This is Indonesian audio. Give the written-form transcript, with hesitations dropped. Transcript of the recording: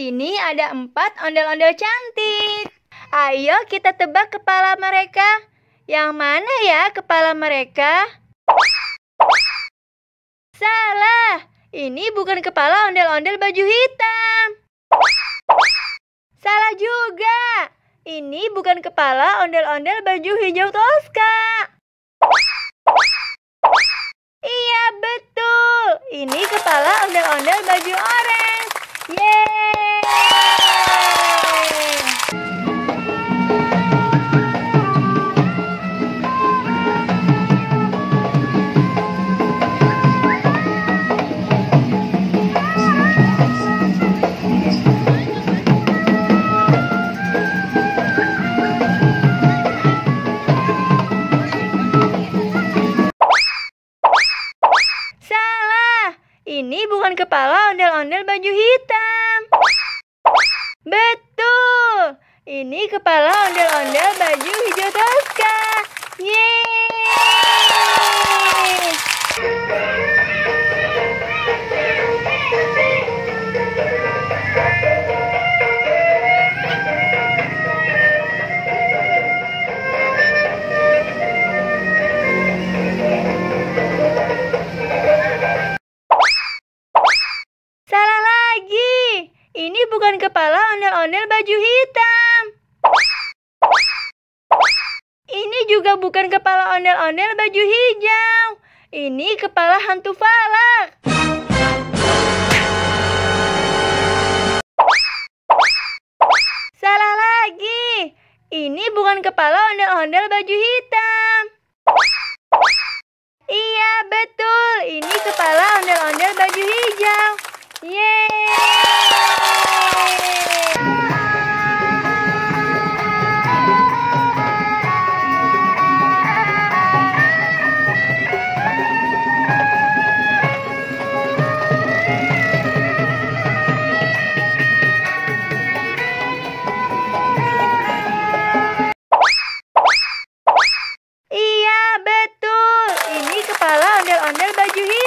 Ini ada 4 ondel-ondel cantik. Ayo kita tebak kepala mereka. Yang mana ya kepala mereka? Salah, ini bukan kepala ondel-ondel baju hitam. Salah juga, ini bukan kepala ondel-ondel baju hijau toska. Iya betul, ini kepala ondel-ondel baju orange. Yeay! Ini bukan kepala ondel-ondel baju hitam. Betul, ini kepala ondel-ondel baju hijau toska. Yeay! Ini bukan kepala ondel-ondel baju hitam. Ini juga bukan kepala ondel-ondel baju hijau. Ini kepala hantu falak. Salah lagi. Ini bukan kepala ondel-ondel baju hitam. Iya, betul. Ini kepala ondel-ondel baju hijau. Yeay! Iya, betul. Ini kepala ondel-ondel baju hitam.